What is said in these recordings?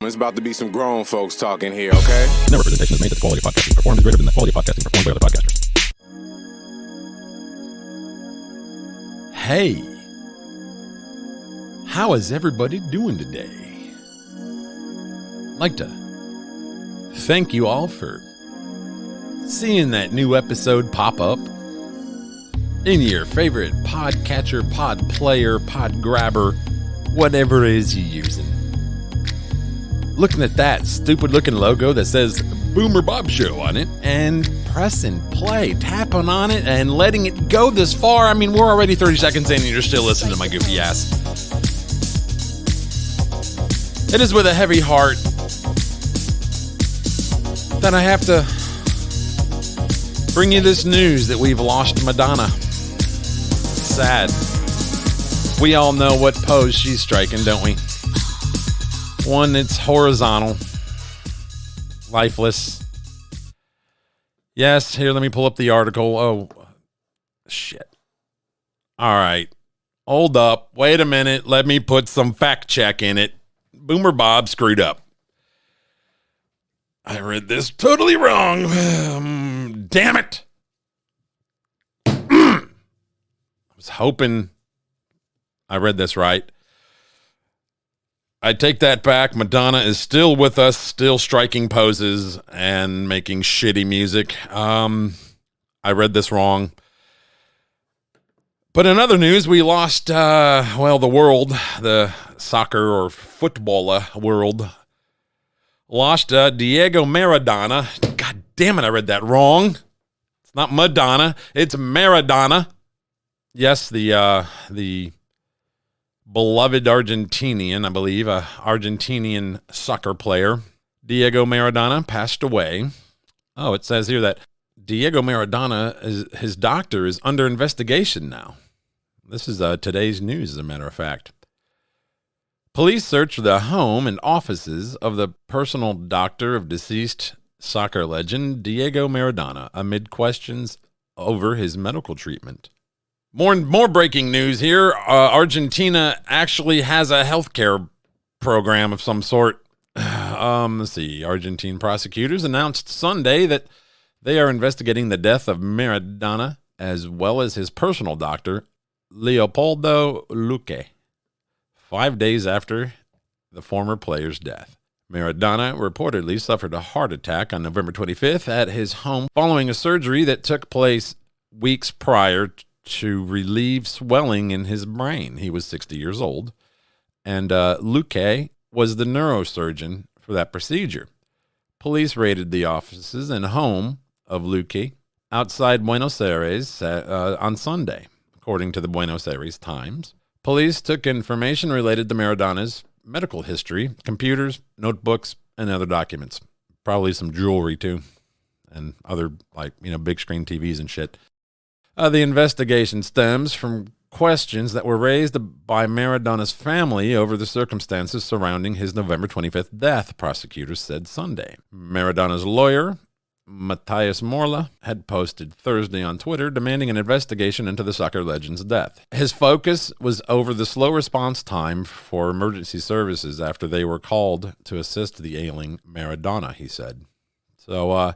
It's about to be some grown folks talking here, okay? No representation is made that the quality of podcasting performed is greater than the quality of podcasting performed by other podcasters. Hey, how is everybody doing today? I'd like to thank you all for seeing that new episode pop up in your favorite podcatcher, pod player, pod grabber, whatever it is you're using. Looking at that stupid looking logo that says Boomer Bob Show on it and pressing play, tapping on it and letting it go this far. I mean, we're already 30 seconds in and you're still listening to my goofy ass. It is with a heavy heart that I have to bring you this news that we've lost Madonna. Sad. We all know what pose she's striking, don't we? One that's horizontal, lifeless. Yes, here, let me pull up the article. Oh, shit. All right. Hold up. Wait a minute. Let me put some fact check in it. Boomer Bob screwed up. I read this totally wrong. Damn it. I was hoping I read this right. I take that back. Madonna is still with us, still striking poses and making shitty music. I read this wrong. But in other news, we lost, the world, the soccer or football world, lost Diego Maradona. God damn it, I read that wrong. It's not Madonna, it's Maradona. Yes, the beloved Argentinian, I believe, Argentinian soccer player, Diego Maradona, passed away. Oh, it says here that Diego Maradona, his doctor is under investigation now. This is today's news, as a matter of fact. Police searched the home and offices of the personal doctor of deceased soccer legend Diego Maradona amid questions over his medical treatment. More breaking news here. Argentina actually has a healthcare program of some sort. Let's see. Argentine prosecutors announced Sunday that they are investigating the death of Maradona as well as his personal doctor, Leopoldo Luque, 5 days after the former player's death. Maradona reportedly suffered a heart attack on November 25th at his home following a surgery that took place weeks prior to relieve swelling in his brain. He was 60 years old, and Luque was the neurosurgeon for that procedure. Police raided the offices and home of Luque outside Buenos Aires on Sunday, according to the Buenos Aires Times. Police took information related to Maradona's medical history, computers, notebooks, and other documents. Probably some jewelry, too, and other, big screen TVs and shit. The investigation stems from questions that were raised by Maradona's family over the circumstances surrounding his November 25th death, prosecutors said Sunday. Maradona's lawyer, Matthias Morla, had posted Thursday on Twitter demanding an investigation into the soccer legend's death. His focus was over the slow response time for emergency services after they were called to assist the ailing Maradona, he said. So,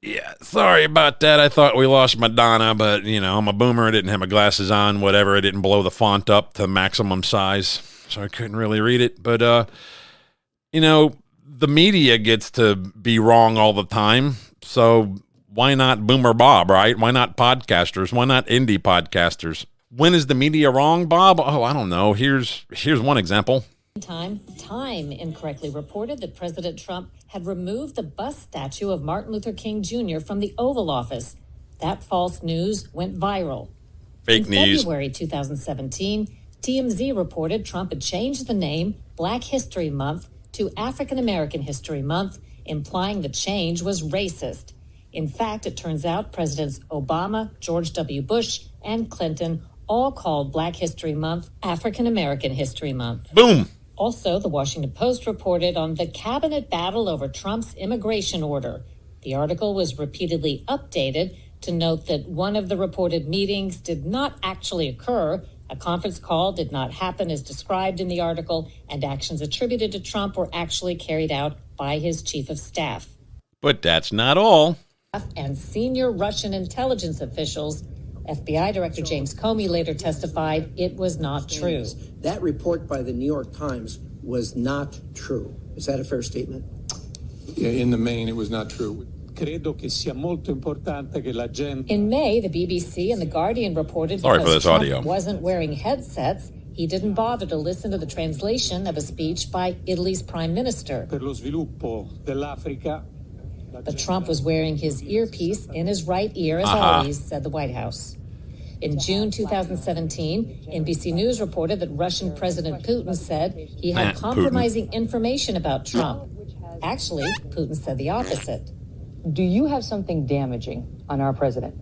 yeah, sorry about that. I thought we lost Madonna, but, I'm a boomer. I didn't have my glasses on, whatever. I didn't blow the font up to maximum size, so I couldn't really read it. But, the media gets to be wrong all the time, so why not Boomer Bob, right? Why not podcasters? Why not indie podcasters? When is the media wrong, Bob? Oh, I don't know. Here's one example. Time incorrectly reported that President Trump had removed the bust statue of Martin Luther King Jr. from the Oval Office. That false news went viral. Fake news. In February 2017, TMZ reported Trump had changed the name Black History Month to African American History Month, implying the change was racist. In fact, it turns out Presidents Obama, George W. Bush, and Clinton all called Black History Month African American History Month. Boom. Also, the Washington Post reported on the cabinet battle over Trump's immigration order. The article was repeatedly updated to note that one of the reported meetings did not actually occur, A conference call did not happen as described in the article, and actions attributed to Trump were actually carried out by his chief of staff. But that's not all. And senior Russian intelligence officials, FBI Director James Comey later testified it was not true. That report by the New York Times was not true. Is that a fair statement? Yeah, in the main, it was not true. In May, the BBC and The Guardian reported Sorry for because this Trump audio. wasn't wearing headsets, he didn't bother to listen to the translation of a speech by Italy's prime minister. Per lo sviluppo dell'Africa. But Trump was wearing his earpiece in his right ear, as always, said the White House. In June 2017, NBC News reported that Russian President Putin said he had compromising information about Trump. Actually, Putin said the opposite. Do you have something damaging on our president?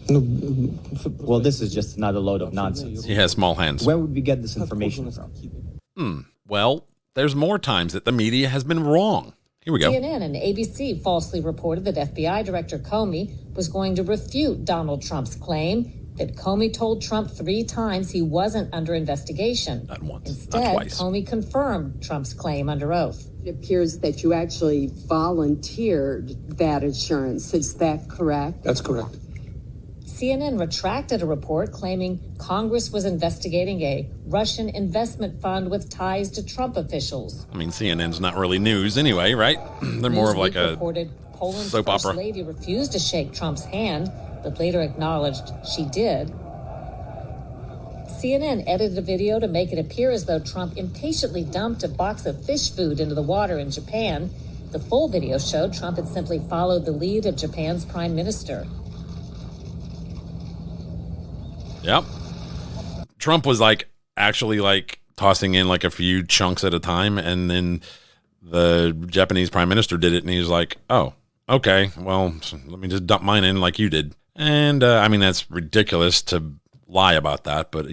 Well, this is just another load of nonsense. He has small hands. Where would we get this information from? Well, there's more times that the media has been wrong. Here we go. CNN and ABC falsely reported that FBI Director Comey was going to refute Donald Trump's claim that Comey told Trump 3 times he wasn't under investigation. Not once, Instead, not twice. Comey confirmed Trump's claim under oath. It appears that you actually volunteered that assurance. Is that correct? That's correct. CNN retracted a report claiming Congress was investigating a Russian investment fund with ties to Trump officials. I mean, CNN's not really news anyway, right? They're more of like Newsweek a reported Poland's soap First opera. Lady refused to shake Trump's hand, but later acknowledged she did. CNN edited a video to make it appear as though Trump impatiently dumped a box of fish food into the water in Japan. The full video showed Trump had simply followed the lead of Japan's prime minister. Yep. Trump was actually tossing in like a few chunks at a time, and then the Japanese prime minister did it, and he was like, oh, okay, well, let me just dump mine in like you did. And I mean, that's ridiculous to lie about that, but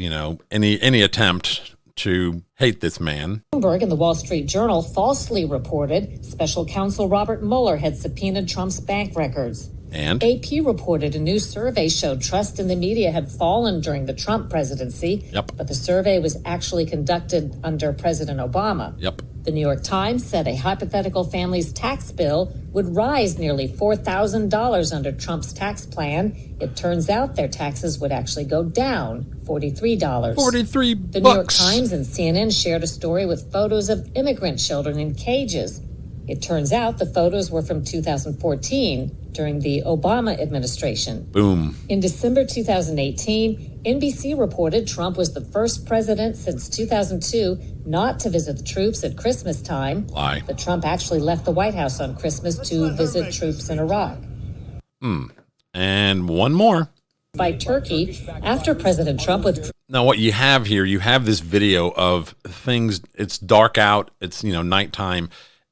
any attempt to hate this man. Bloomberg and the Wall Street Journal falsely reported special counsel Robert Mueller had subpoenaed Trump's bank records. And AP reported a new survey showed trust in the media had fallen during the Trump presidency. Yep. But the survey was actually conducted under President Obama. Yep. The New York Times said a hypothetical family's tax bill would rise nearly $4,000 under Trump's tax plan. It turns out their taxes would actually go down $43. 43 The New York bucks. Times and CNN shared a story with photos of immigrant children in cages. It turns out the photos were from 2014 during the Obama administration. Boom. In December 2018, NBC reported Trump was the first president since 2002 not to visit the troops at Christmas time. Lie. But Trump actually left the White House on Christmas to visit troops in Iraq. And one more. By Turkey, after President Trump withdrew. Now, what you have here, you have this video of things. It's dark out. It's, nighttime.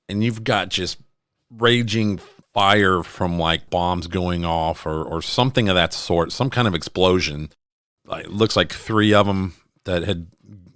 And you've got just raging fire from like bombs going off or something of that sort, some kind of explosion. It looks like 3 of them that had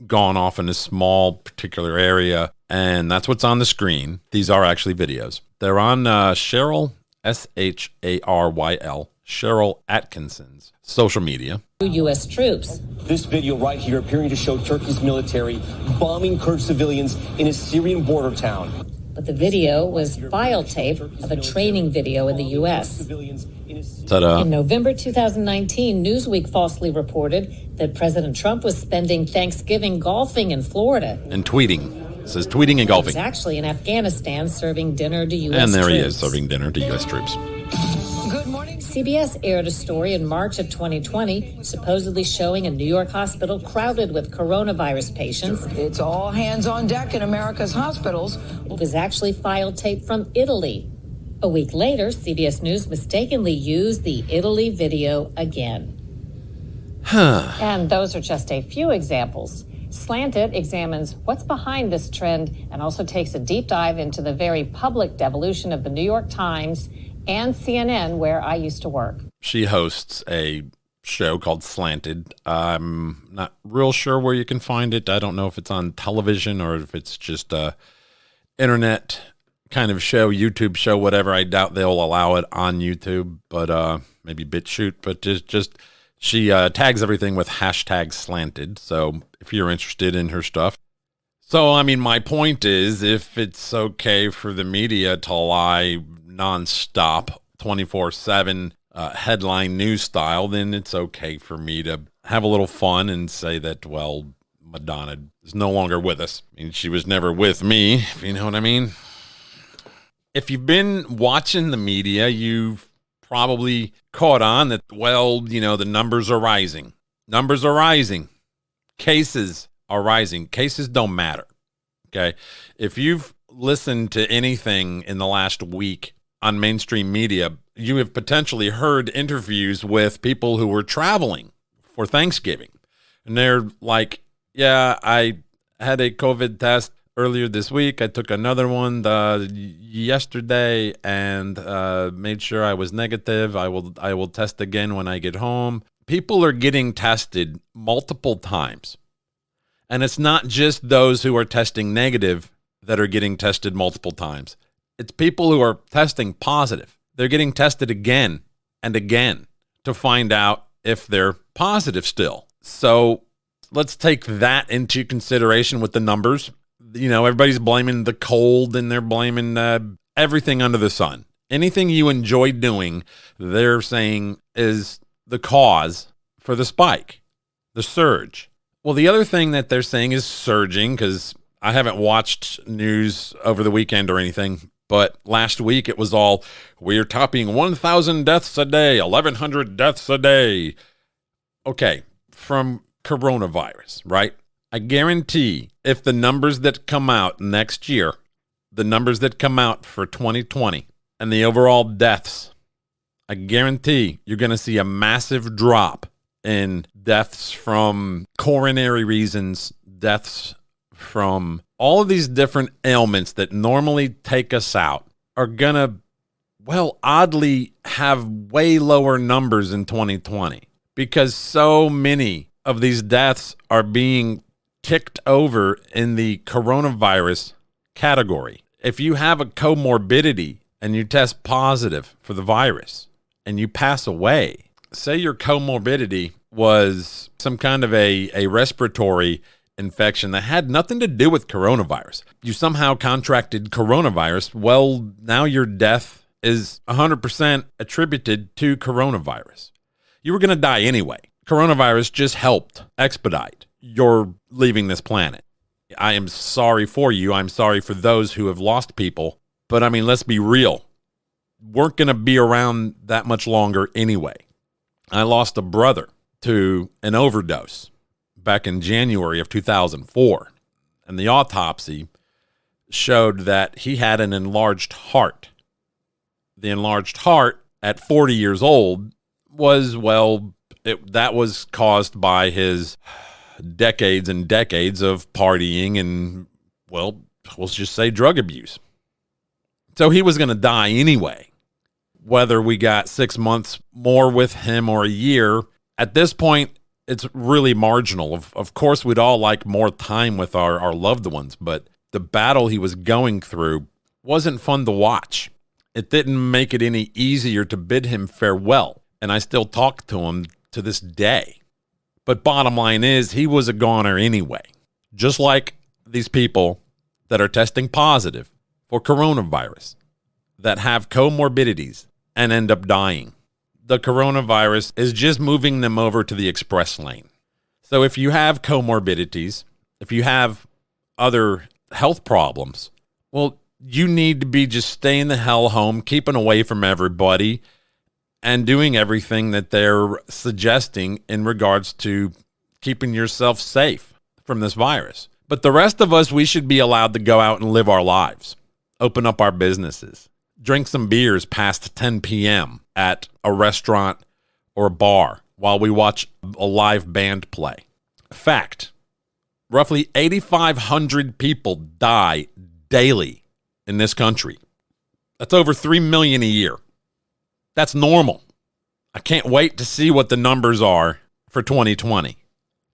gone off in a small particular area. And that's what's on the screen. These are actually videos. They're on Cheryl, Sharyl, Cheryl Atkinson's social media. U.S. troops. This video right here appearing to show Turkey's military bombing Kurd civilians in a Syrian border town. But the video was file tape of a training video in the U.S. Ta-da. In November 2019, Newsweek falsely reported that President Trump was spending Thanksgiving golfing in Florida. And tweeting. It says tweeting and He golfing. was actually in Afghanistan serving dinner to U.S. And there troops. he is serving dinner to U.S. troops. Good morning. CBS aired a story in March of 2020 supposedly showing a New York hospital crowded with coronavirus patients. It's all hands on deck in America's hospitals. It was actually file tape from Italy. A week later, CBS News mistakenly used the Italy video again. And those are just a few examples. Slanted examines what's behind this trend and also takes a deep dive into the very public devolution of the New York Times and CNN, where I used to work. She hosts a show called Slanted. I'm not real sure where you can find it. I don't know if it's on television or if it's just a internet kind of show, YouTube show, whatever. I doubt they'll allow it on YouTube, but maybe BitChute. But just She tags everything with hashtag slanted. So if you're interested in her stuff. So, I mean, my point is, if it's okay for the media to lie nonstop, 24/7 headline news style, then it's okay for me to have a little fun and say that, well, Madonna is no longer with us. I mean, she was never with me, if you know what I mean. If you've been watching the media, you've probably caught on that, well, you know, the numbers are rising. Numbers are rising. Cases are rising. Cases don't matter. Okay. If you've listened to anything in the last week on mainstream media, you have potentially heard interviews with people who were traveling for Thanksgiving. And they're like, yeah, I had a COVID test earlier this week. I took another one yesterday and made sure I was negative. I will test again when I get home. People are getting tested multiple times. And it's not just those who are testing negative that are getting tested multiple times. It's people who are testing positive. They're getting tested again and again to find out if they're positive still. So let's take that into consideration with the numbers. You know, everybody's blaming the cold and they're blaming everything under the sun. Anything you enjoy doing, they're saying is the cause for the spike, the surge. Well, the other thing that they're saying is surging, because I haven't watched news over the weekend or anything, but last week it was all, we're topping 1,000 deaths a day, 1,100 deaths a day. Okay, from coronavirus, right? I guarantee if the numbers that come out next year, the numbers that come out for 2020 and the overall deaths, I guarantee you're going to see a massive drop in deaths from coronary reasons, deaths from all of these different ailments that normally take us out are going to, well, oddly have way lower numbers in 2020 because so many of these deaths are being ticked over in the coronavirus category. If you have a comorbidity and you test positive for the virus and you pass away, say your comorbidity was some kind of a respiratory infection that had nothing to do with coronavirus. You somehow contracted coronavirus. Well, now your death is 100% attributed to coronavirus. You were going to die anyway. Coronavirus just helped expedite your leaving this planet. I am sorry for you. I'm sorry for those who have lost people. But I mean, let's be real. Weren't going to be around that much longer anyway. I lost a brother to an overdose back in January of 2004. And the autopsy showed that he had an enlarged heart. The enlarged heart at 40 years old was, well, that was caused by his decades and decades of partying and, well, let's just say drug abuse. So he was going to die anyway. Whether we got 6 months more with him or a year, at this point, it's really marginal. Of course, we'd all like more time with our loved ones, but the battle he was going through wasn't fun to watch. It didn't make it any easier to bid him farewell, and I still talk to him to this day. But bottom line is, he was a goner anyway. Just like these people that are testing positive for coronavirus, that have comorbidities and end up dying. The coronavirus is just moving them over to the express lane. So if you have comorbidities, if you have other health problems, well, you need to be just staying the hell home, keeping away from everybody, and doing everything that they're suggesting in regards to keeping yourself safe from this virus. But the rest of us, we should be allowed to go out and live our lives, open up our businesses, drink some beers past 10 p.m. at a restaurant or a bar while we watch a live band play. Fact, roughly 8,500 people die daily in this country. That's over 3 million a year. That's normal. I can't wait to see what the numbers are for 2020.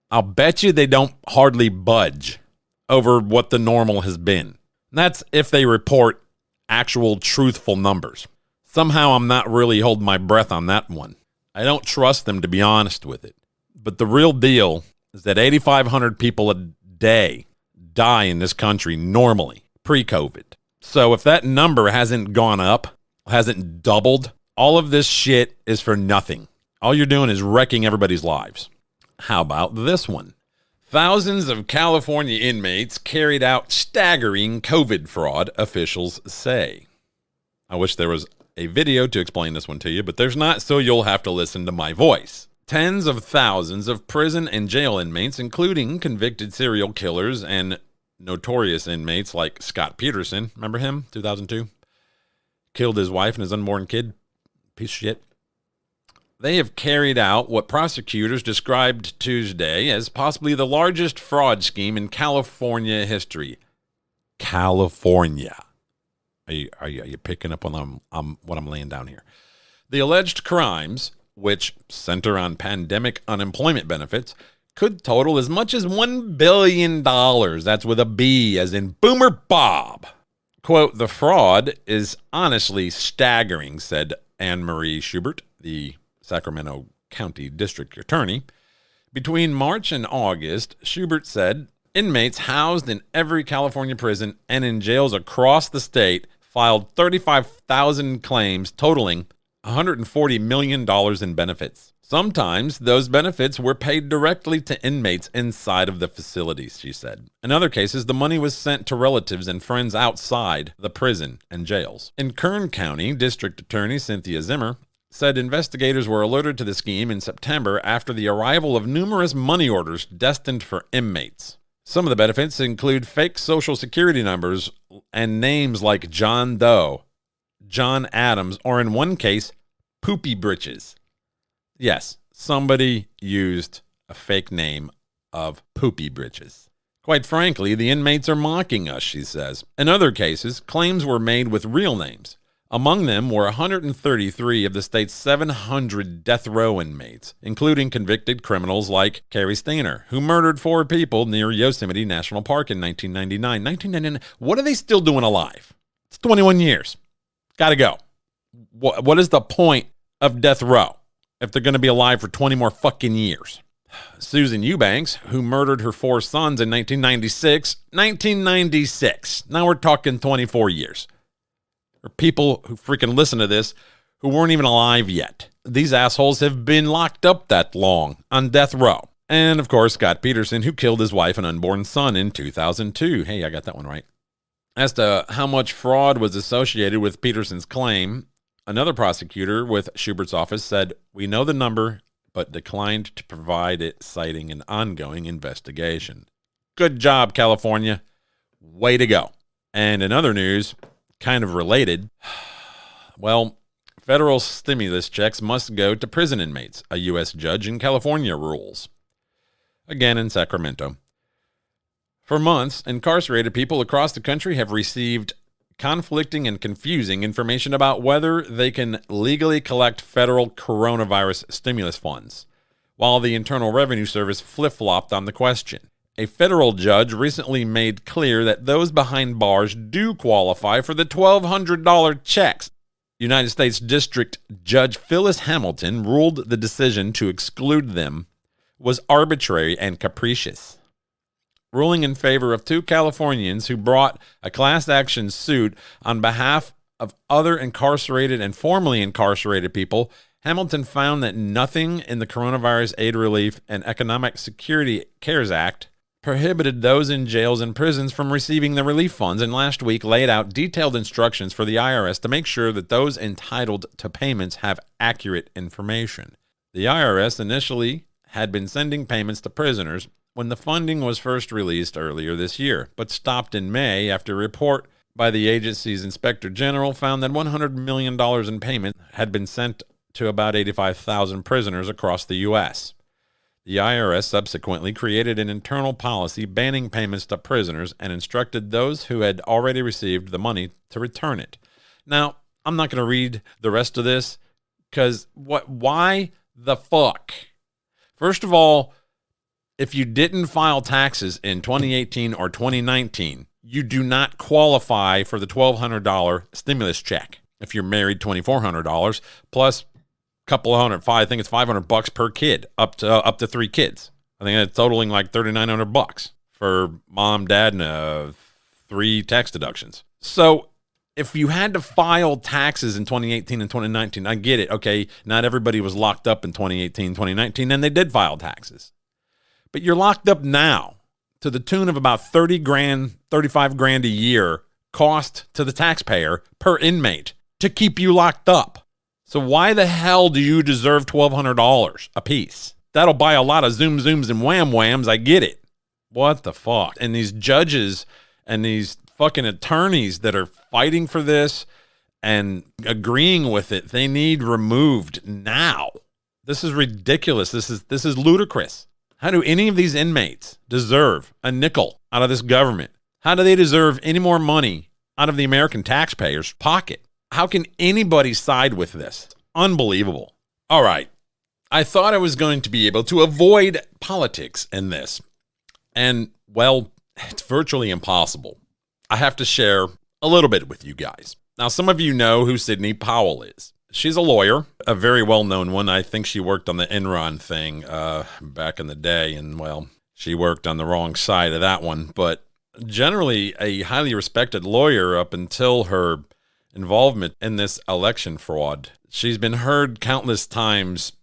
I'll bet you they don't hardly budge over what the normal has been. And that's if they report actual truthful numbers. Somehow I'm not really holding my breath on that one. I don't trust them, to be honest with it. But the real deal is that 8,500 people a day die in this country normally, pre-COVID. So if that number hasn't gone up, hasn't doubled, all of this shit is for nothing. All you're doing is wrecking everybody's lives. How about this one? Thousands of California inmates carried out staggering COVID fraud, officials say. I wish there was a video to explain this one to you, but there's not, so you'll have to listen to my voice. Tens of thousands of prison and jail inmates, including convicted serial killers and notorious inmates like Scott Peterson, remember him, 2002? Killed his wife and his unborn kid. Piece of shit. They have carried out what prosecutors described Tuesday as possibly the largest fraud scheme in California history. California. Are you picking up on what I'm laying down here? The alleged crimes, which center on pandemic unemployment benefits, could total as much as $1 billion. That's with a B, as in Boomer Bob. Quote, the fraud is honestly staggering, said Anne Marie Schubert, the Sacramento County District Attorney. Between March and August, Schubert said, inmates housed in every California prison and in jails across the state filed 35,000 claims totaling $140 million in benefits. Sometimes those benefits were paid directly to inmates inside of the facilities, she said. In other cases, the money was sent to relatives and friends outside the prison and jails. In Kern County, District Attorney Cynthia Zimmer said investigators were alerted to the scheme in September after the arrival of numerous money orders destined for inmates. Some of the benefits include fake Social Security numbers and names like John Doe, John Adams, or in one case, Poopy Britches. Yes, somebody used a fake name of Poopy Britches. Quite frankly, the inmates are mocking us, she says. In other cases, claims were made with real names. Among them were 133 of the state's 700 death row inmates, including convicted criminals like Cary Stayner, who murdered 4 people near Yosemite National Park in 1999. 1999, what are they still doing alive? It's 21 years. Gotta go. What is the point of death row if they're going to be alive for 20 more fucking years? Susan Eubanks, who murdered her 4 sons in 1996. 1996. Now we're talking 24 years. Or people who freaking listen to this who weren't even alive yet. These assholes have been locked up that long on death row. And, of course, Scott Peterson, who killed his wife and unborn son in 2002. Hey, I got that one right. As to how much fraud was associated with Peterson's claim, another prosecutor with Schubert's office said, we know the number, but declined to provide it, citing an ongoing investigation. Good job, California. Way to go. And in other news, kind of related, well, federal stimulus checks must go to prison inmates, a U.S. judge in California rules. Again in Sacramento. For months, incarcerated people across the country have received conflicting and confusing information about whether they can legally collect federal coronavirus stimulus funds, while the Internal Revenue Service flip-flopped on the question. A federal judge recently made clear that those behind bars do qualify for the $1,200 checks. United States District Judge Phyllis Hamilton ruled the decision to exclude them was arbitrary and capricious, ruling in favor of 2 Californians who brought a class action suit on behalf of other incarcerated and formerly incarcerated people. Hamilton found that nothing in the Coronavirus Aid, Relief, and Economic Security CARES Act prohibited those in jails and prisons from receiving the relief funds, and last week laid out detailed instructions for the IRS to make sure that those entitled to payments have accurate information. The IRS initially had been sending payments to prisoners when the funding was first released earlier this year, but stopped in May after a report by the agency's inspector general found that $100 million in payment had been sent to about 85,000 prisoners across the U.S. The IRS subsequently created an internal policy banning payments to prisoners and instructed those who had already received the money to return it. Now, I'm not going to read the rest of this because why the fuck? First of all, if you didn't file taxes in 2018 or 2019, you do not qualify for the $1,200 stimulus check. If you're married, $2,400 plus couple of hundred, I think it's $500 per kid, up to 3 kids. I think it's totaling like $3,900 for mom, dad, and 3 tax deductions. So if you had to file taxes in 2018 and 2019, I get it. Okay, not everybody was locked up in 2018, 2019, and they did file taxes. But you're locked up now to the tune of about 30 grand, 35 grand a year cost to the taxpayer per inmate to keep you locked up. So why the hell do you deserve $1,200 a piece? That'll buy a lot of zooms and whams. I get it. What the fuck? And these judges and these fucking attorneys that are fighting for this and agreeing with it, they need removed now. This is ridiculous. This is ludicrous. How do any of these inmates deserve a nickel out of this government? How do they deserve any more money out of the American taxpayer's pocket? How can anybody side with this? Unbelievable. All right. I thought I was going to be able to avoid politics in this. And, well, it's virtually impossible. I have to share a little bit with you guys. Now, some of you know who Sidney Powell is. She's a lawyer, a very well-known one. I think she worked on the Enron thing back in the day, and, well, she worked on the wrong side of that one. But generally a highly respected lawyer up until her involvement in this election fraud. She's been heard countless times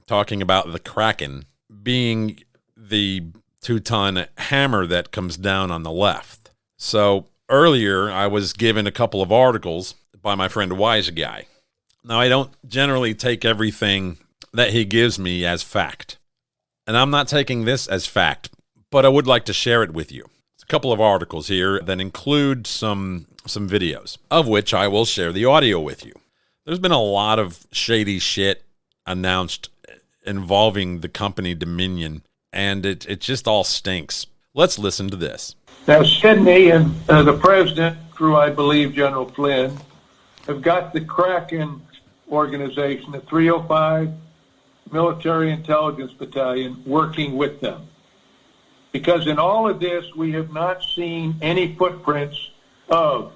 talking about the Kraken being the 2-ton hammer that comes down on the left. So earlier I was given a couple of articles by my friend Wise Guy. Now, I don't generally take everything that he gives me as fact, and I'm not taking this as fact, but I would like to share it with you. It's a couple of articles here that include some videos, of which I will share the audio with you. There's been a lot of shady shit announced involving the company Dominion, and it just all stinks. Let's listen to this. Now, Sidney and the president, through, I believe, General Flynn, have got the Kraken organization, the 305 Military Intelligence Battalion, working with them. Because in all of this, we have not seen any footprints of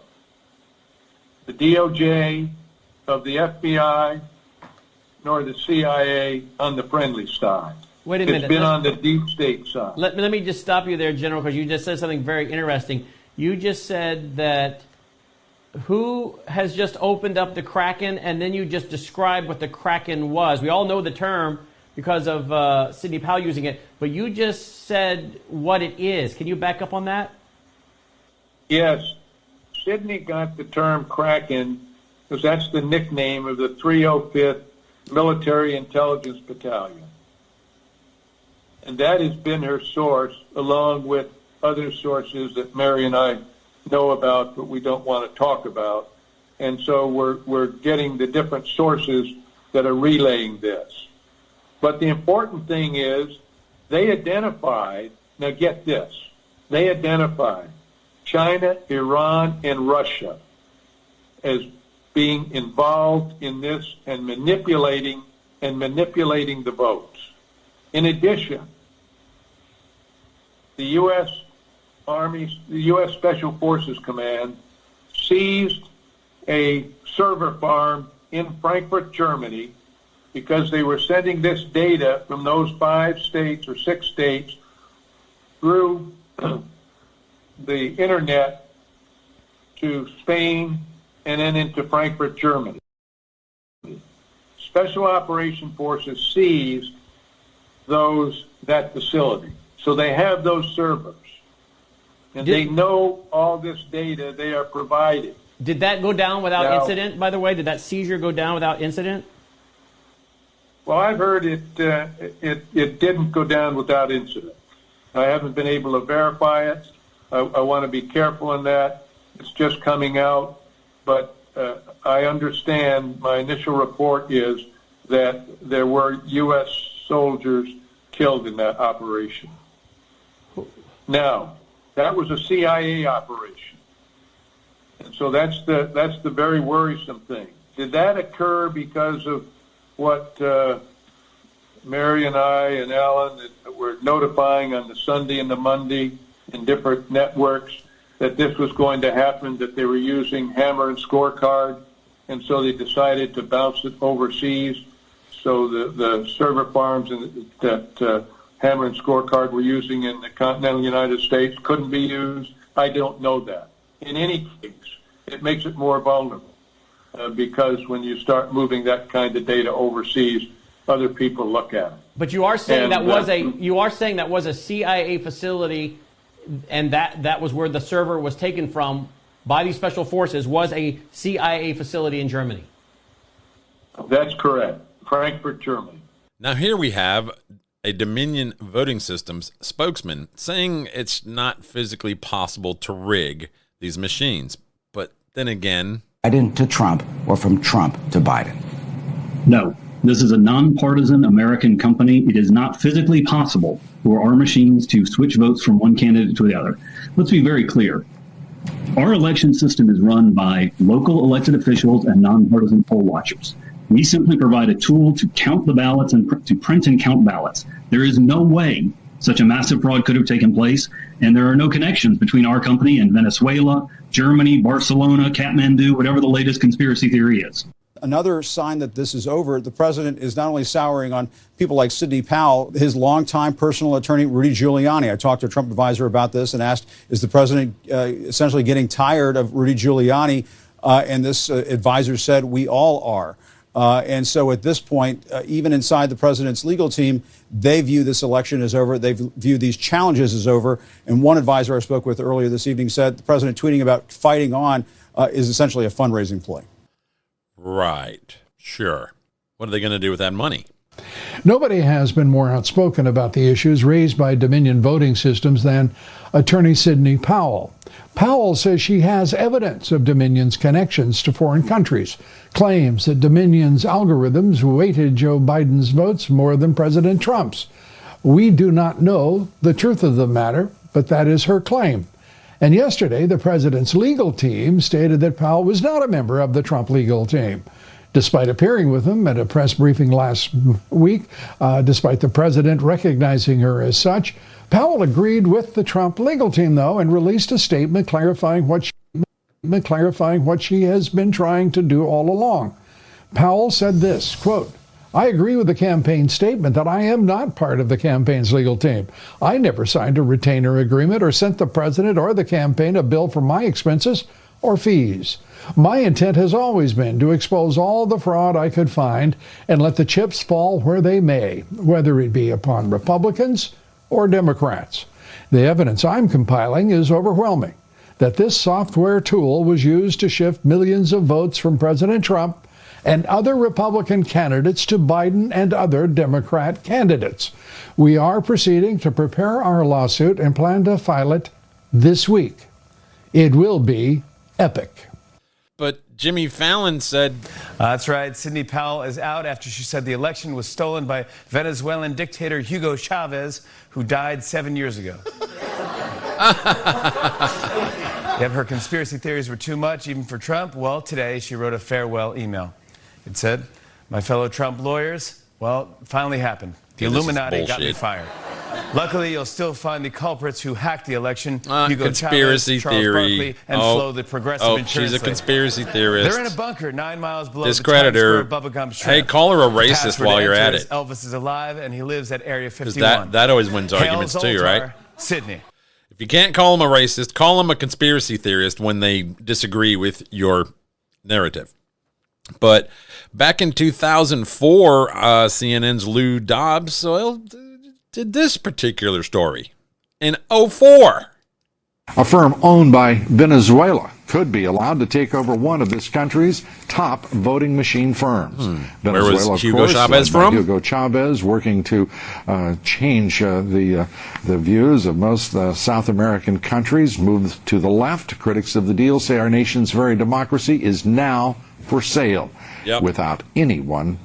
the DOJ, of the FBI, nor the CIA on the friendly side. Wait a minute. It's been on the deep state side. Let me just stop you there, General, because you just said something very interesting. You just said that who has just opened up the Kraken, and then you just described what the Kraken was. We all know the term because of Sidney Powell using it, but you just said what it is. Can you back up on that? Yes. Sidney got the term Kraken because that's the nickname of the 305th Military Intelligence Battalion. And that has been her source, along with other sources that Mary and I know about, but we don't want to talk about. And so we're getting the different sources that are relaying this. But the important thing is they identified, now get this, they identified China, Iran, and Russia as being involved in this and manipulating the votes. In addition, the U.S. Army, the U.S. Special Forces Command seized a server farm in Frankfurt, Germany, because they were sending this data from those 5 states or 6 states through the internet to Spain and then into Frankfurt, Germany. Special Operation Forces seized that facility. So they have those servers. And they know all this data they are providing. Did that go down without incident, by the way? Did that seizure go down without incident? Well, I've heard it didn't go down without incident. I haven't been able to verify it. I want to be careful in that. It's just coming out. But I understand my initial report is that there were U.S. soldiers killed in that operation. Now, that was a CIA operation. And so that's the very worrisome thing. Did that occur because of what Mary and I and Alan were notifying on the Sunday and the Monday in different networks that this was going to happen, that they were using hammer and scorecard, and so they decided to bounce it overseas So the server farms that Hammer and Scorecard were using in the continental United States couldn't be used. I don't know that. In any case, it makes it more vulnerable because when you start moving that kind of data overseas, other people look at it. But you are saying that was a CIA facility, and that was where the server was taken from by these special forces, was a CIA facility in Germany. That's correct. Frankfurt, Germany. Now here we have a Dominion Voting Systems spokesman saying it's not physically possible to rig these machines. But then again, Biden to Trump or from Trump to Biden. No, this is a nonpartisan American company. It is not physically possible for our machines to switch votes from one candidate to the other. Let's be very clear. Our election system is run by local elected officials and nonpartisan poll watchers. We simply provide a tool to count the ballots and to print and count ballots. There is no way such a massive fraud could have taken place, and there are no connections between our company and Venezuela, Germany, Barcelona, Kathmandu, whatever the latest conspiracy theory is. Another sign that this is over, the president is not only souring on people like Sidney Powell, his longtime personal attorney, Rudy Giuliani. I talked to a Trump advisor about this and asked, is the president essentially getting tired of Rudy Giuliani? And this advisor said, we all are. And so at this point, even inside the president's legal team, they view this election as over. They view these challenges as over. And one advisor I spoke with earlier this evening said the president tweeting about fighting on is essentially a fundraising ploy. Right. Sure. What are they going to do with that money? Nobody has been more outspoken about the issues raised by Dominion Voting Systems than attorney Sidney Powell. Powell says she has evidence of Dominion's connections to foreign countries, claims that Dominion's algorithms weighted Joe Biden's votes more than President Trump's. We do not know the truth of the matter, but that is her claim. And yesterday, the president's legal team stated that Powell was not a member of the Trump legal team. Despite appearing with him at a press briefing last week, despite the president recognizing her as such, Powell agreed with the Trump legal team, though, and released a statement clarifying what she has been trying to do all along. Powell said this, quote, I agree with the campaign statement that I am not part of the campaign's legal team. I never signed a retainer agreement or sent the president or the campaign a bill for my expenses or fees. My intent has always been to expose all the fraud I could find and let the chips fall where they may, whether it be upon Republicans or Democrats. The evidence I'm compiling is overwhelming that this software tool was used to shift millions of votes from President Trump and other Republican candidates to Biden and other Democrat candidates. We are proceeding to prepare our lawsuit and plan to file it this week. It will be epic. But Jimmy Fallon said... That's right. Sidney Powell is out after she said the election was stolen by Venezuelan dictator Hugo Chavez, who died 7 years ago. Yep, her conspiracy theories were too much, even for Trump. Well, today she wrote a farewell email. It said, my fellow Trump lawyers, well, it finally happened. The Illuminati got me fired. Luckily, you'll still find the culprits who hacked the election. Hugo Conspiracy Chavez, Charles theory. Barkley, and Flo, the progressive insurance she's a conspiracy theorist. They're in a bunker 9 miles below Discredit the her. Times Square Bubblegum Shrimp. Hey, call her a racist while you're at it. Elvis is alive, and he lives at Area 51. That always wins arguments too, right? Sydney. If you can't call him a racist, call him a conspiracy theorist when they disagree with your narrative. But back in 2004, CNN's Lou Dobbs did this particular story. In 2004. A firm owned by Venezuela could be allowed to take over one of this country's top voting machine firms. Where was Hugo Chavez from? Hugo Chavez, working to change the views of most South American countries, moved to the left. Critics of the deal say our nation's very democracy is now for sale, without anyone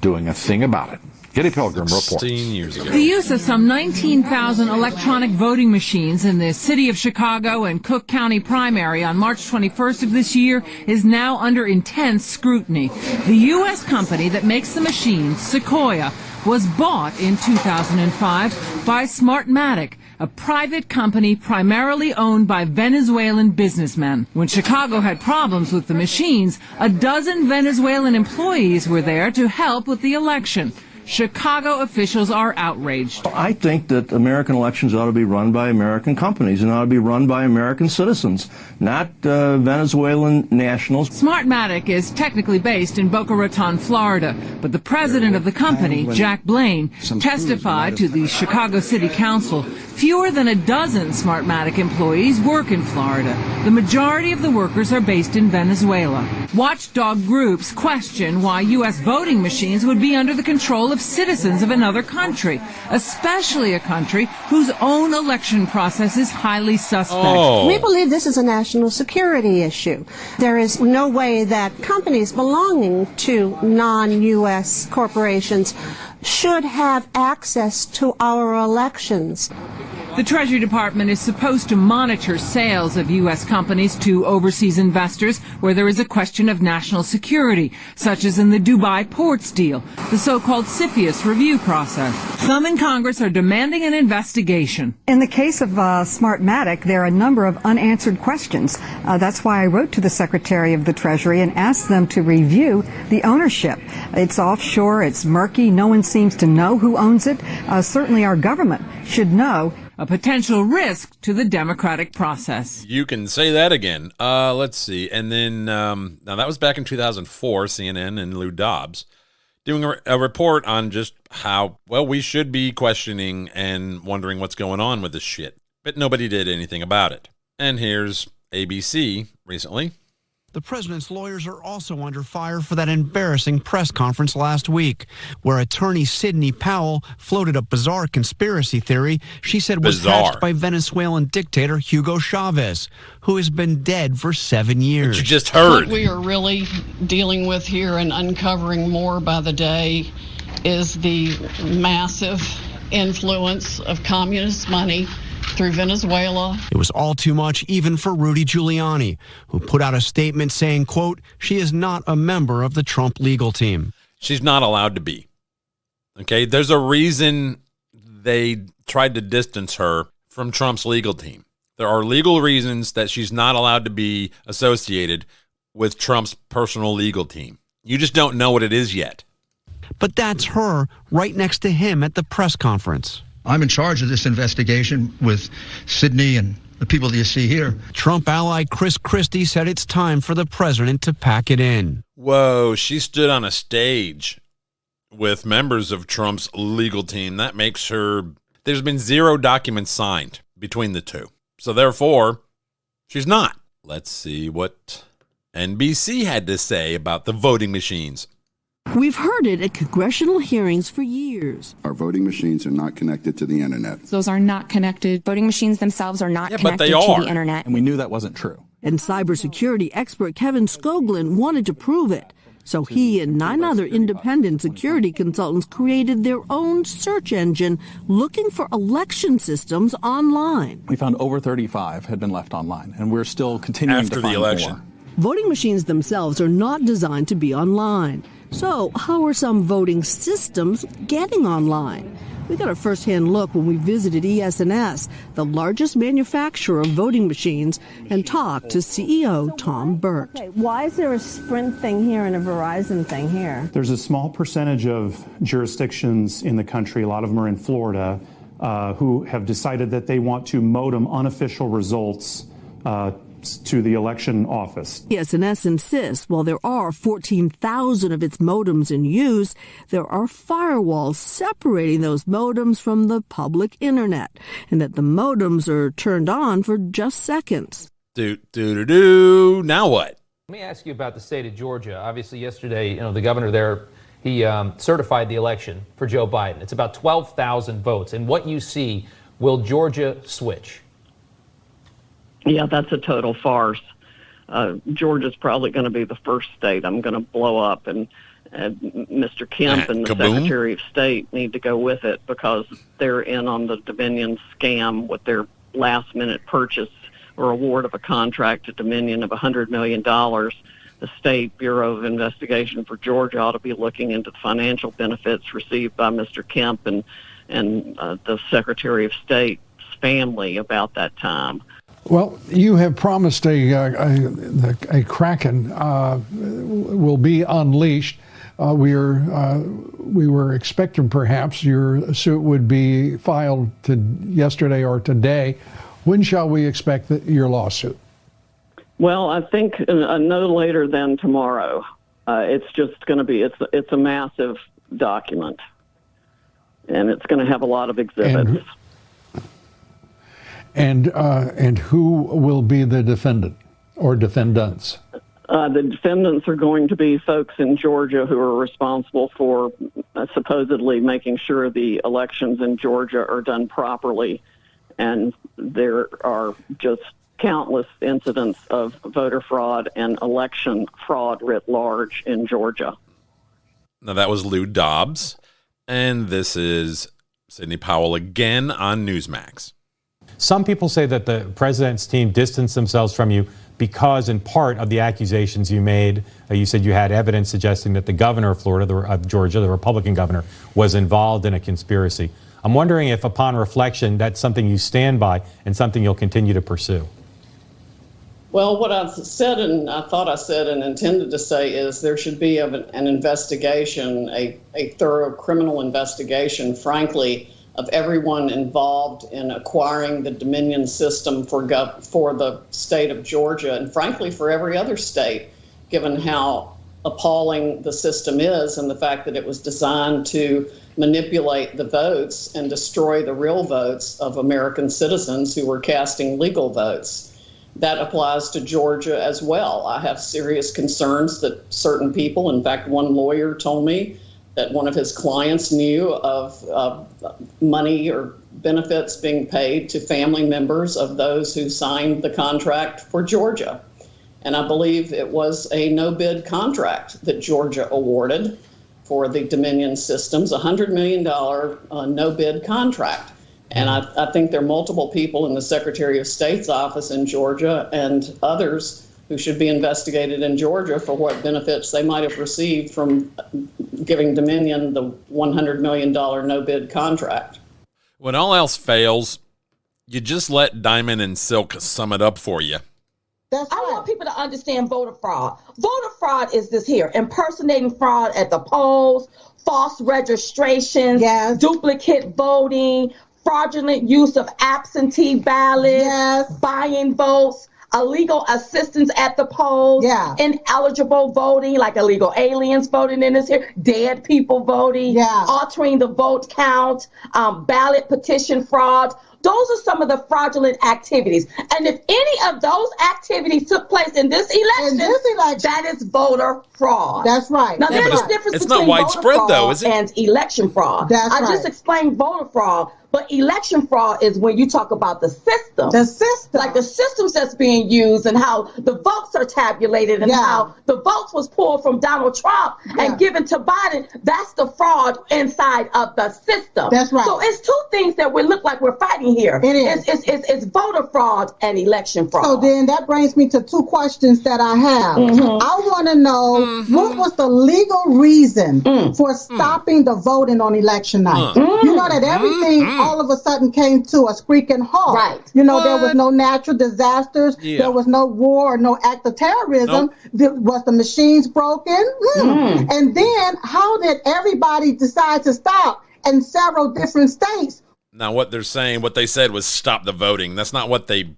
doing a thing about it. Kitty Pilgrim reports. 16 years ago. The use of some 19,000 electronic voting machines in the city of Chicago and Cook County primary on March 21st of this year is now under intense scrutiny. The U.S. company that makes the machines, Sequoia, was bought in 2005 by Smartmatic, a private company primarily owned by Venezuelan businessmen. When Chicago had problems with the machines, a dozen Venezuelan employees were there to help with the election. Chicago officials are outraged. I think that American elections ought to be run by American companies and ought to be run by American citizens, not Venezuelan nationals. Smartmatic is technically based in Boca Raton, Florida, but the president of the company, Jack Blaine, testified to the Chicago City Council. Fewer than a dozen Smartmatic employees work in Florida. The majority of the workers are based in Venezuela. Watchdog groups question why U.S. voting machines would be under the control of citizens of another country, especially a country whose own election process is highly suspect. We believe this is a national security issue. There is no way that companies belonging to non-U.S. corporations should have access to our elections. The Treasury Department is supposed to monitor sales of U.S. companies to overseas investors where there is a question of national security, such as in the Dubai ports deal, the so-called CFIUS review process. Some in Congress are demanding an investigation. In the case of Smartmatic, there are a number of unanswered questions. That's why I wrote to the Secretary of the Treasury and asked them to review the ownership. It's offshore, it's murky, no one seems to know who owns it. Certainly our government should know. A potential risk to the democratic process. You can say that again. Let's see. And then, now that was back in 2004, CNN and Lou Dobbs doing a report on just how, well, we should be questioning and wondering what's going on with this shit. But nobody did anything about it. And here's ABC recently. The president's lawyers are also under fire for that embarrassing press conference last week, where attorney Sidney Powell floated a bizarre conspiracy theory she said was hatched by Venezuelan dictator Hugo Chavez, who has been dead for 7 years. You just heard. What we are really dealing with here and uncovering more by the day is the massive influence of communist money through Venezuela. It was all too much even for Rudy Giuliani, who put out a statement saying, quote, she is not a member of the Trump legal team. She's not allowed to be. Okay, there's a reason they tried to distance her from Trump's legal team. There are legal reasons that she's not allowed to be associated with Trump's personal legal team. You just don't know what it is yet. But that's her right next to him at the press conference. I'm in charge of this investigation with Sidney and the people that you see here. Trump ally Chris Christie said it's time for the president to pack it in. Whoa, she stood on a stage with members of Trump's legal team. That makes her... There's been 0 documents signed between the two. So therefore, she's not. Let's see what NBC had to say about the voting machines. We've heard it at congressional hearings for years. Our voting machines are not connected to the internet. Those are not connected. Voting machines themselves are not connected to the internet. And we knew that wasn't true. And cybersecurity expert Kevin Skoglund wanted to prove it. So he and 9 other independent security consultants created their own search engine looking for election systems online. We found over 35 had been left online, and we're still continuing after to find the election. More. Voting machines themselves are not designed to be online. So how are some voting systems getting online? We got a first-hand look when we visited ES&S, the largest manufacturer of voting machines, and talked to CEO Tom Burt. Okay, why is there a Sprint thing here and a Verizon thing here? There's a small percentage of jurisdictions in the country, a lot of them are in Florida, who have decided that they want to modem unofficial results to the election office. ES&S insists while there are 14,000 of its modems in use, there are firewalls separating those modems from the public internet, and that the modems are turned on for just seconds. Now what? Let me ask you about the state of Georgia. Obviously, yesterday, the governor there, he certified the election for Joe Biden. It's about 12,000 votes. And what you see, will Georgia switch? Yeah, that's a total farce. Georgia's probably going to be the first state I'm going to blow up, and Mr. Kemp and the Secretary of State need to go with it because they're in on the Dominion scam with their last-minute purchase or award of a contract to Dominion of $100 million. The State Bureau of Investigation for Georgia ought to be looking into the financial benefits received by Mr. Kemp and the Secretary of State's family about that time. Well, you have promised a Kraken will be unleashed. We were expecting perhaps your suit would be filed yesterday or today. When shall we expect your lawsuit? Well, I think no later than tomorrow. It's just going to be, it's a massive document, and it's going to have a lot of exhibits. And who will be the defendant or defendants? The defendants are going to be folks in Georgia who are responsible for supposedly making sure the elections in Georgia are done properly. And there are just countless incidents of voter fraud and election fraud writ large in Georgia. Now, that was Lou Dobbs, and this is Sidney Powell again on Newsmax. Some people say that the president's team distanced themselves from you because, in part, of the accusations you made. You said you had evidence suggesting that the governor of Florida, of Georgia, the Republican governor, was involved in a conspiracy. I'm wondering if, upon reflection, that's something you stand by and something you'll continue to pursue. Well, what I've said, and I thought I said and intended to say, is there should be an investigation, a thorough criminal investigation, frankly, of everyone involved in acquiring the Dominion system for the state of Georgia, and frankly for every other state, given how appalling the system is and the fact that it was designed to manipulate the votes and destroy the real votes of American citizens who were casting legal votes. That applies to Georgia as well. I have serious concerns that certain people, in fact, one lawyer told me that one of his clients knew of money or benefits being paid to family members of those who signed the contract for Georgia. And I believe it was a no-bid contract that Georgia awarded for the Dominion systems, a $100 million no-bid contract. And I think there are multiple people in the Secretary of State's office in Georgia and others who should be investigated in Georgia for what benefits they might have received from giving Dominion the $100 million no-bid contract. When all else fails, you just let Diamond and Silk sum it up for you. I want people to understand voter fraud. Voter fraud is this here: impersonating fraud at the polls, false registrations, duplicate voting, fraudulent use of absentee ballots, buying votes, illegal assistance at the polls, ineligible voting, like illegal aliens voting in this here, dead people voting, altering the vote count, ballot petition fraud. Those are some of the fraudulent activities. And if any of those activities took place in this election, that is voter fraud. That's right. Now, there's a difference between not widespread, voter fraud though, is it? And election fraud. I just explained voter fraud, but election fraud is when you talk about the system. The system. Like the systems that's being used and how the votes are tabulated and how the votes was pulled from Donald Trump and given to Biden. That's the fraud inside of the system. That's right. So it's two things that we look like we're fighting here. It is. It's voter fraud and election fraud. So then that brings me to two questions that I have. I want to know what was the legal reason for stopping the voting on election night? You know that everything all of a sudden came to a screeching halt. Right. You know, there was no natural disasters. There was no war or no act of terrorism. Was the machines broken? And then how did everybody decide to stop in several different states? Now, what they said was stop the voting. That's not what they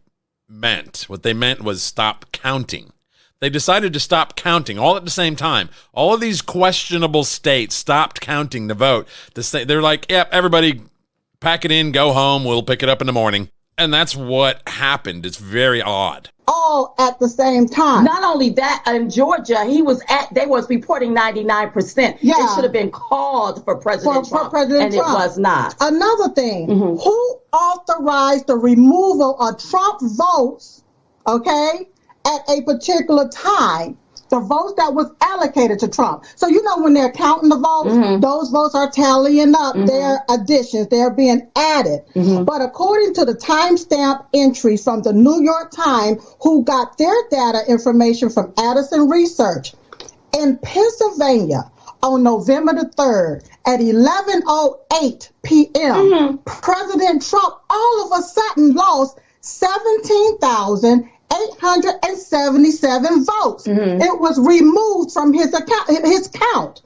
meant. What they meant was stop counting. They decided to stop counting all at the same time. All of these questionable states stopped counting the vote. They're like, yep, everybody pack it in, go home. We'll pick it up in the morning. And that's what happened. It's very odd. All at the same time. Not only that, in Georgia, they was reporting 99%. It should have been called for President Trump, and it was not. Another thing, who authorized the removal of Trump votes, at a particular time? The votes that was allocated to Trump. So, you know, when they're counting the votes, those votes are tallying up their additions. They're being added. But according to the timestamp entry from the New York Times, who got their data information from Addison Research, in Pennsylvania, on November the 3rd at 11:08 p.m., President Trump all of a sudden lost 17,877 votes. It was removed from his count,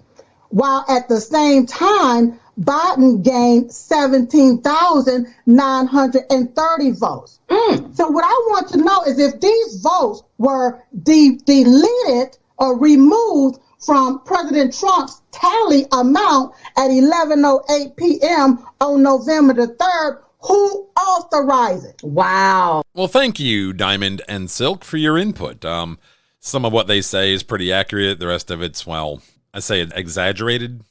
while at the same time, Biden gained 17,930 votes. So what I want to know is if these votes were deleted or removed from President Trump's tally amount at 11:08 p.m. on November the 3rd, who authorized it? Wow. Well, thank you, Diamond and Silk, for your input. Some of what they say is pretty accurate. The rest of it's, well, I say it exaggerated.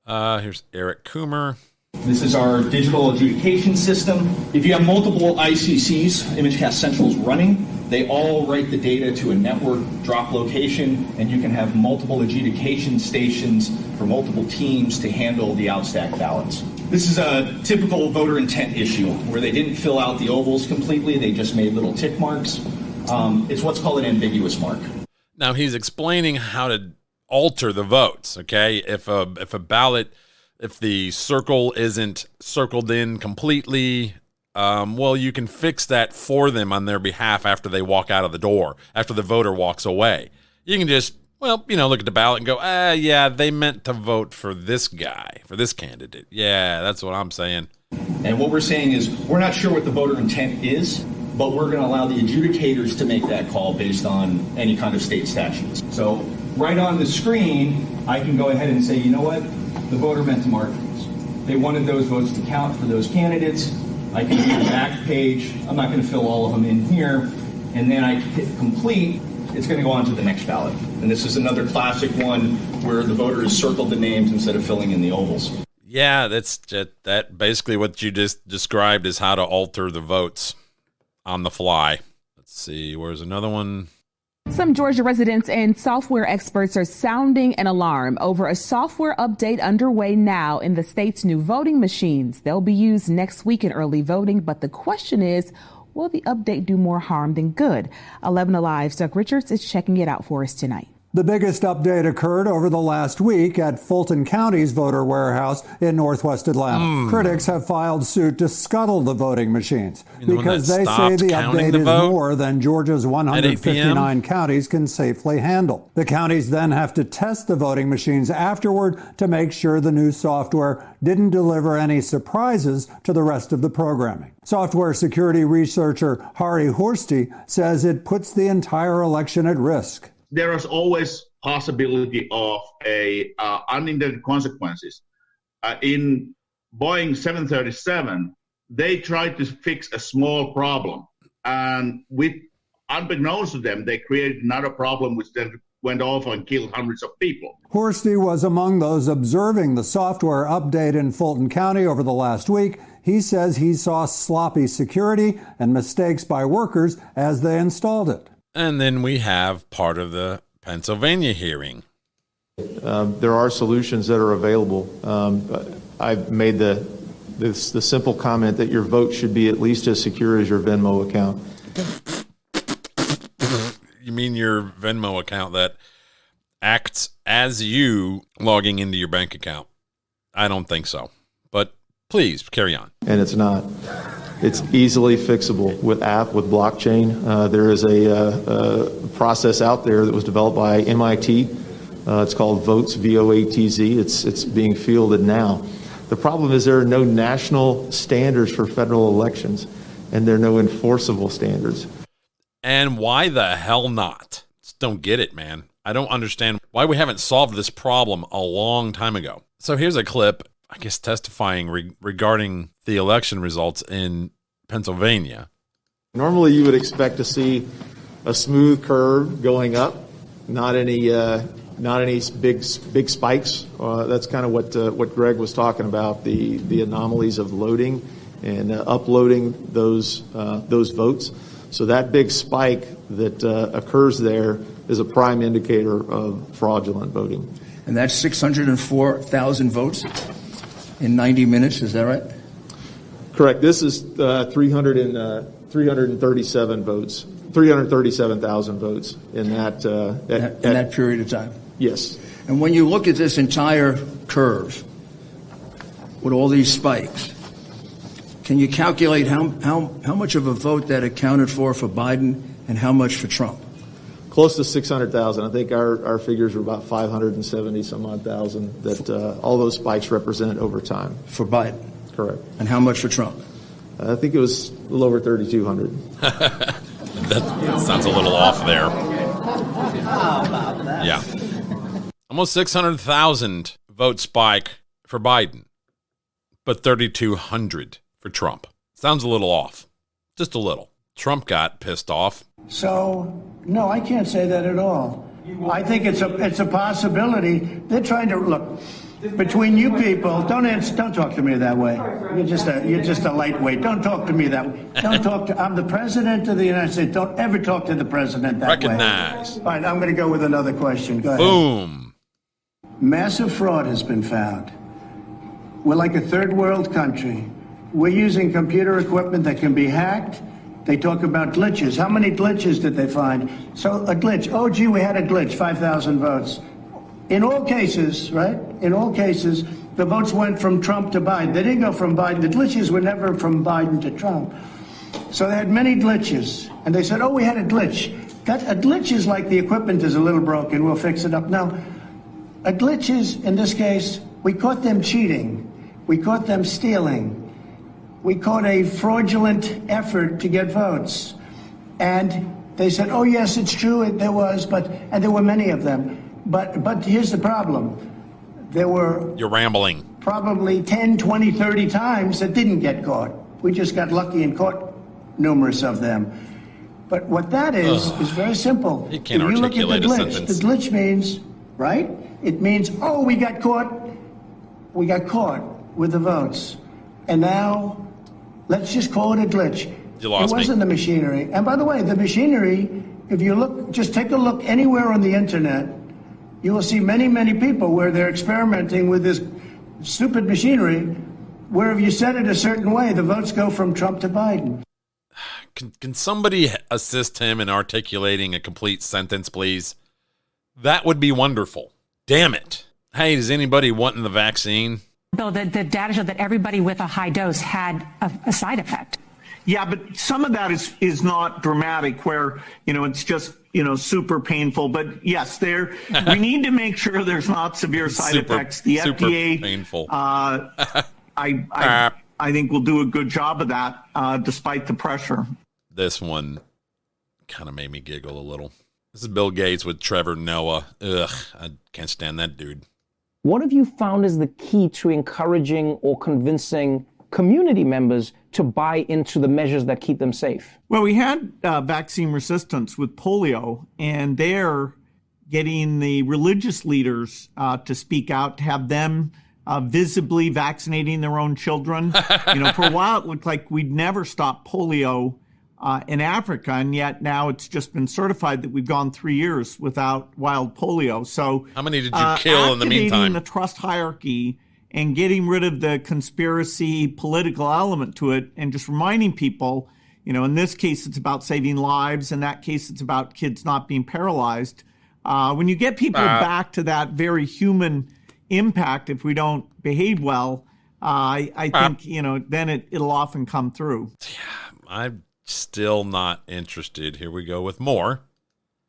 Here's Eric Coomer. This is our digital adjudication system. If you have multiple ICCs, ImageCast Central's running, they all write the data to a network drop location, and you can have multiple adjudication stations for multiple teams to handle the outstacked ballots. This is a typical voter intent issue where they didn't fill out the ovals completely, they just made little tick marks. It's what's called an ambiguous mark. Now he's explaining how to alter the votes, okay? If a ballot, if the circle isn't circled in completely, well, you can fix that for them on their behalf after they walk out of the door, after the voter walks away. You can just, well, look at the ballot and go, yeah, they meant to vote for this guy, for this candidate. Yeah, that's what I'm saying. And what we're saying is we're not sure what the voter intent is, but we're going to allow the adjudicators to make that call based on any kind of state statutes. So right on the screen, I can go ahead and say, you know what? The voter meant to mark these. They wanted those votes to count for those candidates. I can do the back page. I'm not going to fill all of them in here. And then I hit complete. It's going to go on to the next ballot. And this is another classic one where the voter has circled the names instead of filling in the ovals. Yeah, that's that basically what you just described is how to alter the votes on the fly. Let's see, where's another one? Some Georgia residents and software experts are sounding an alarm over a software update underway now in the state's new voting machines. They'll be used next week in early voting, but the question is, will the update do more harm than good? 11 Alive's Doug Richards is checking it out for us tonight. The biggest update occurred over the last week at Fulton County's voter warehouse in northwest Atlanta. Critics have filed suit to scuttle the voting machines because they say the update is more than Georgia's 159 counties can safely handle. The counties then have to test the voting machines afterward to make sure the new software didn't deliver any surprises to the rest of the programming. Software security researcher Hari Horsty says it puts the entire election at risk. There is always possibility of unintended consequences. In Boeing 737, they tried to fix a small problem, and unbeknownst to them, they created another problem which then went off and killed hundreds of people. Horsty was among those observing the software update in Fulton County over the last week. He says he saw sloppy security and mistakes by workers as they installed it. And then we have part of the Pennsylvania hearing. There are solutions that are available. I've made the simple comment that your vote should be at least as secure as your Venmo account. You mean your Venmo account that acts as you logging into your bank account? I don't think so. But please carry on. And it's not. It's easily fixable with blockchain. There is a process out there that was developed by MIT. It's called VOTZ, V-O-A-T-Z. It's being fielded now. The problem is there are no national standards for federal elections, and there are no enforceable standards. And why the hell not? Just don't get it, man. I don't understand why we haven't solved this problem a long time ago. So here's a clip, I guess, testifying regarding the election results in Pennsylvania. Normally, you would expect to see a smooth curve going up, not any big spikes. That's kind of what Greg was talking about, the anomalies of loading and uploading those votes. So that big spike that occurs there is a prime indicator of fraudulent voting. And that's 604,000 votes in 90 minutes, is that right? Correct. This is 337 votes, 337,000 votes in that in that period of time. Yes. And when you look at this entire curve with all these spikes, can you calculate how much of a vote that accounted for Biden and how much for Trump? Close to 600,000. I think our figures were about 570 some odd thousand that all those spikes represented over time. For Biden? Correct. And how much for Trump? I think it was a little over 3,200. That sounds a little off there. Yeah. Almost 600,000 vote spike for Biden, but 3,200 for Trump. Sounds a little off. Just a little. Trump got pissed off. So, no, I can't say that at all. I think it's a possibility. They're trying to look between you people. Don't talk to me that way. You're just a lightweight. Don't talk to me that way. I'm the president of the United States. Don't ever talk to the president that way. Recognize. All right, I'm going to go with another question. Go ahead. Boom. Massive fraud has been found. We're like a third world country. We're using computer equipment that can be hacked. They talk about glitches. How many glitches did they find? So a glitch. Oh, gee, we had a glitch, 5,000 votes. In all cases, right? In all cases, the votes went from Trump to Biden. They didn't go from Biden. The glitches were never from Biden to Trump. So they had many glitches. And they said, oh, we had a glitch. A glitch is like the equipment is a little broken. We'll fix it up. Now, a glitch is, in this case, we caught them cheating. We caught them stealing. We caught a fraudulent effort to get votes. And they said, oh, yes, it's true, there was, and there were many of them. But here's the problem. There were... You're rambling. Probably 10, 20, 30 times that didn't get caught. We just got lucky and caught numerous of them. But what that is very simple. He can't articulate a sentence. The glitch means, right? It means, oh, we got caught with the votes. And now... let's just call it a glitch. You lost me. It wasn't the machinery. And by the way, the machinery, if you look, just take a look anywhere on the internet, you will see many, many people where they're experimenting with this stupid machinery, where if you set it a certain way, the votes go from Trump to Biden. Can somebody assist him in articulating a complete sentence, please? That would be wonderful. Damn it. Hey, does anybody want the vaccine? Bill, the data showed that everybody with a high dose had a side effect. Yeah, but some of that is not dramatic where, it's just, super painful. But yes, we need to make sure there's not severe side effects. The FDA, painful. I think will do a good job of that, despite the pressure. This one kind of made me giggle a little. This is Bill Gates with Trevor Noah. Ugh, I can't stand that dude. What have you found is the key to encouraging or convincing community members to buy into the measures that keep them safe? Well, we had vaccine resistance with polio, and they're getting the religious leaders to speak out, to have them visibly vaccinating their own children. For a while, it looked like we'd never stop polio in Africa, and yet now it's just been certified that we've gone 3 years without wild polio. So how many did you kill in the meantime? Activating the trust hierarchy and getting rid of the conspiracy political element to it, and just reminding people, in this case it's about saving lives, in that case it's about kids not being paralyzed. When you get people back to that very human impact, if we don't behave well, I think then it'll often come through. Yeah, I'm still not interested. Here we go with more.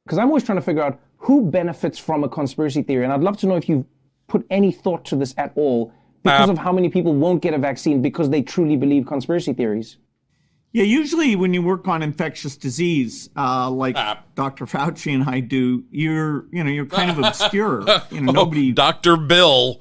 Because I'm always trying to figure out who benefits from a conspiracy theory. And I'd love to know if you've put any thought to this at all, because of how many people won't get a vaccine because they truly believe conspiracy theories. Yeah, usually when you work on infectious disease, like Dr. Fauci and I do, you're kind of obscure. Nobody. Dr. Bill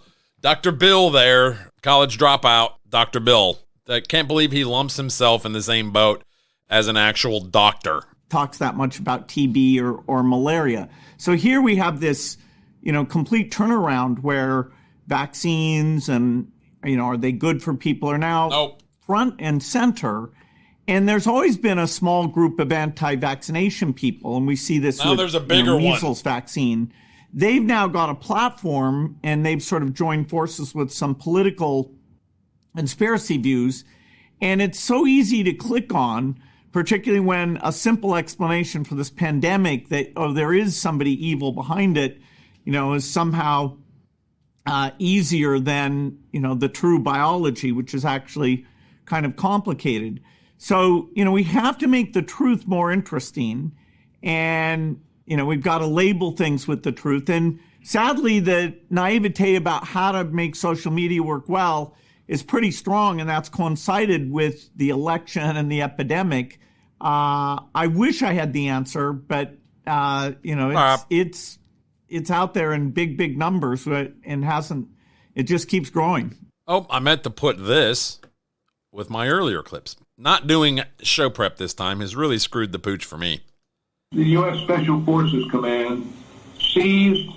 there, college dropout, Dr. Bill. I can't believe he lumps himself in the same boat as an actual doctor. Talks that much about TB or malaria. So here we have this, complete turnaround where vaccines and, are they good for people are now front and center. And there's always been a small group of anti-vaccination people, and we see this with there's a bigger measles vaccine. They've now got a platform, and they've sort of joined forces with some political conspiracy views. And it's so easy to click on, particularly when a simple explanation for this pandemic that, there is somebody evil behind it, is somehow easier than, the true biology, which is actually kind of complicated. So, we have to make the truth more interesting, and, we've got to label things with the truth. And sadly, the naivete about how to make social media work well is pretty strong, and that's coincided with the election and the epidemic. I wish I had the answer, but it's out there in big numbers, and it just keeps growing. Oh, I meant to put this with my earlier clips. Not doing show prep this time has really screwed the pooch for me. The U.S. Special Forces Command seized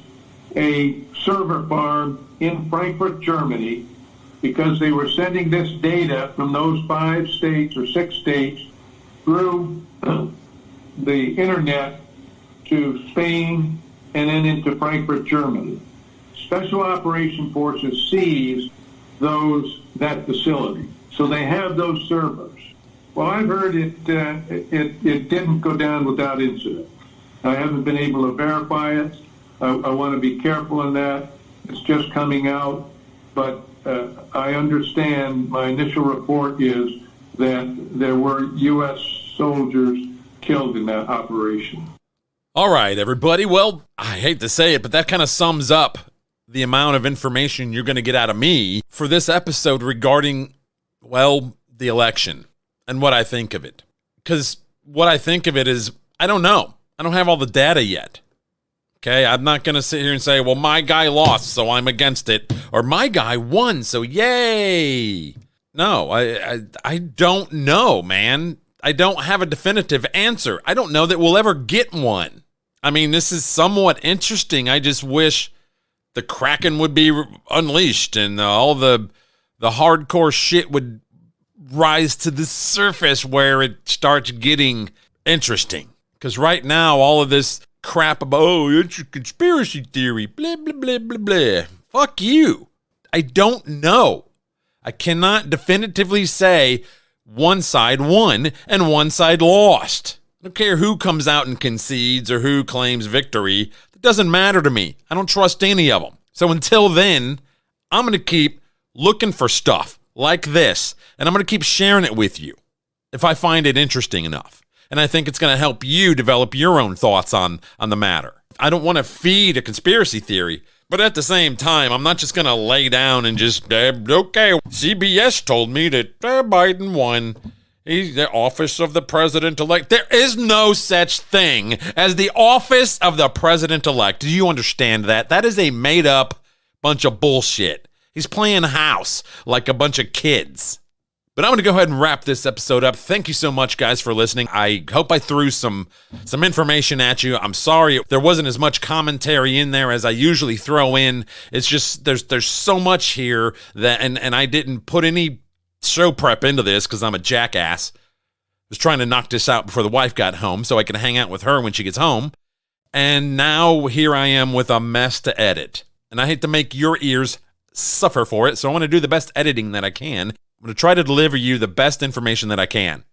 a server farm in Frankfurt, Germany, because they were sending this data from those 5 states or 6 states through the internet to Spain and then into Frankfurt, Germany. Special Operation Forces seized that facility. So they have those servers. Well, I've heard it didn't go down without incident. I haven't been able to verify it. I want to be careful in that. It's just coming out. But I understand my initial report is that there were U.S. soldiers killed in that operation. All right, everybody. Well, I hate to say it, but that kind of sums up the amount of information you're going to get out of me for this episode regarding, the election and what I think of it. Because what I think of it is, I don't know. I don't have all the data yet. Okay, I'm not going to sit here and say, well, my guy lost, so I'm against it. Or my guy won, so yay. No, I don't know, man. I don't have a definitive answer. I don't know that we'll ever get one. I mean, this is somewhat interesting. I just wish the Kraken would be unleashed and all the hardcore shit would rise to the surface where it starts getting interesting. Because right now, all of this crap about, it's a conspiracy theory, blah, blah, blah, blah, blah. Fuck you. I don't know. I cannot definitively say one side won and one side lost. I don't care who comes out and concedes or who claims victory. It doesn't matter to me. I don't trust any of them. So until then, I'm going to keep looking for stuff like this, and I'm going to keep sharing it with you if I find it interesting enough. And I think it's going to help you develop your own thoughts on the matter. I don't want to feed a conspiracy theory, but at the same time, I'm not just going to lay down and just, okay, CBS told me that Biden won. He's the office of the president-elect. There is no such thing as the office of the president-elect. Do you understand that? That is a made-up bunch of bullshit. He's playing house like a bunch of kids. But I'm going to go ahead and wrap this episode up. Thank you so much, guys, for listening. I hope I threw some information at you. I'm sorry there wasn't as much commentary in there as I usually throw in. It's just there's so much here that and I didn't put any show prep into this because I'm a jackass. I was trying to knock this out before the wife got home so I can hang out with her when she gets home. And now here I am with a mess to edit. And I hate to make your ears suffer for it, so I want to do the best editing that I can. I'm going to try to deliver you the best information that I can.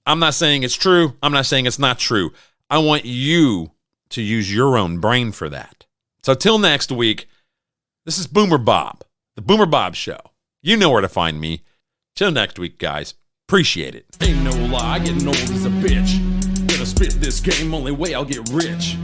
I'm not saying it's true. I'm not saying it's not true. I want you to use your own brain for that. So till next week, this is Boomer Bob, the Boomer Bob Show. You know where to find me. Till next week, guys. Appreciate it. Ain't no lie, getting old as a bitch. Gonna spit this game, only way I'll get rich.